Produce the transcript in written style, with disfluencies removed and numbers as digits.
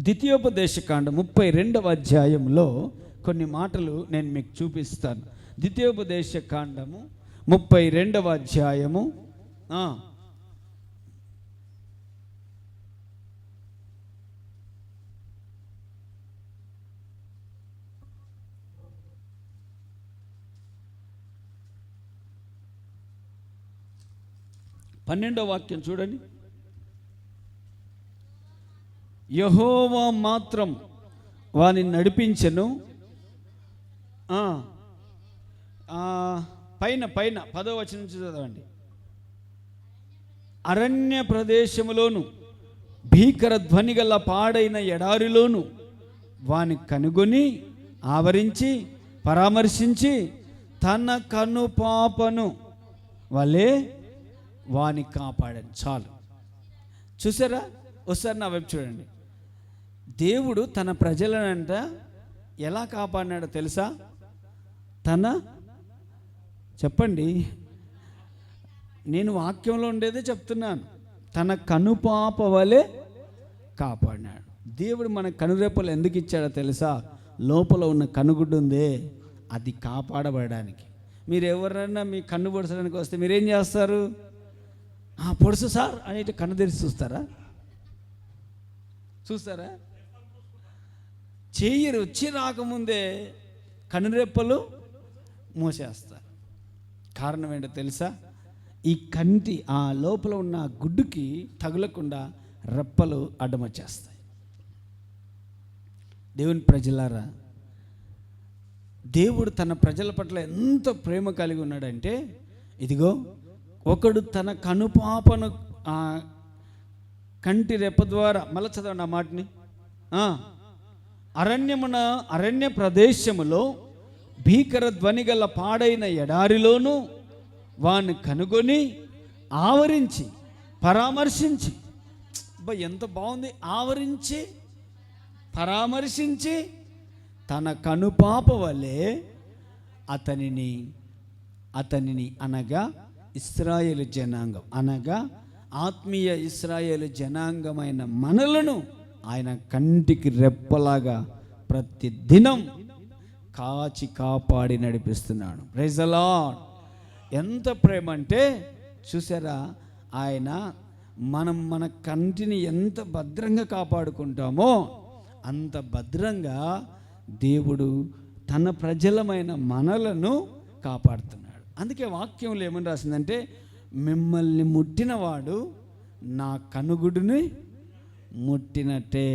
ద్వితీయోపదేశకాండం 32వ అధ్యాయంలో కొన్ని మాటలు నేను మీకు చూపిస్తాను. ద్వితీయోపదేశకాండము 32వ అధ్యాయము 12వ వాక్యం చూడండి. యెహోవా మాత్రం వానిని నడిపించెను. పైన 10వ వచనం నుంచి చదవండి. అరణ్య ప్రదేశములోను భీకర ధ్వని గల పాడైన ఎడారిలోను వాని కనుగొని ఆవరించి పరామర్శించి తన కనుపాపను వలె వాని కాపాడని. చాలు. చూసారా? ఒకసారి నా వైపు చూడండి. దేవుడు తన ప్రజలనంట ఎలా కాపాడినాడో తెలుసా? చెప్పండి, నేను వాక్యంలో ఉండేదే చెప్తున్నాను. తన కనుపాప వలె కాపాడినాడు. దేవుడు మన కనురెప్పలు ఎందుకు ఇచ్చాడో తెలుసా? లోపల ఉన్న కనుగుడ్డు ఉందే, అది కాపాడబడడానికి. మీరు ఎవరైనా మీ కన్ను పొడచడానికి వస్తే మీరేం చేస్తారు? పొడుసు సార్ అనేటి కన్ను తెరిచి చూస్తారా? చెయ్యి వచ్చి రాకముందే కనురెప్పలు మూసేస్తారు. కారణం ఏంటో తెలుసా? ఈ కంటి ఆ లోపల ఉన్న గుడ్డుకి తగులకుండా రెప్పలు అడ్డమొచ్చేస్తాయి. దేవుని ప్రజలారా, దేవుడు తన ప్రజల పట్ల ఎంత ప్రేమ కలిగి ఉన్నాడంటే, ఇదిగో ఒకడు తన కనుపాపను కంటి రెప్ప ద్వారా, మళ్ళీ చదవండి ఆ మాటని. అరణ్య ప్రదేశములో భీకర ధ్వని గల పాడైన ఎడారిలోను వాని కనుగొని ఆవరించి పరామర్శించి. ఎంత బాగుంది! ఆవరించి పరామర్శించి తన కనుపాప వలె అతనిని అనగా ఇశ్రాయేలు జనాంగం, అనగా ఆత్మీయ ఇశ్రాయేలు జనాంగమైన మనలను ఆయన కంటికి రెప్పలాగా ప్రతి దినం కాచి కాపాడి నడిపిస్తున్నాడు. Praise the lord. ఎంత ప్రేమ అంటే చూసారా? ఆయన మన కంటిని ఎంత భద్రంగా కాపాడుకుంటామో అంత భద్రంగా దేవుడు తన ప్రజలమైన మనలను కాపాడుతున్నాడు. అందుకే వాక్యంలో ఏమని రాసిందంటే, మిమ్మల్ని ముట్టినవాడు నా కనుగుడుని ముట్టినట్టే.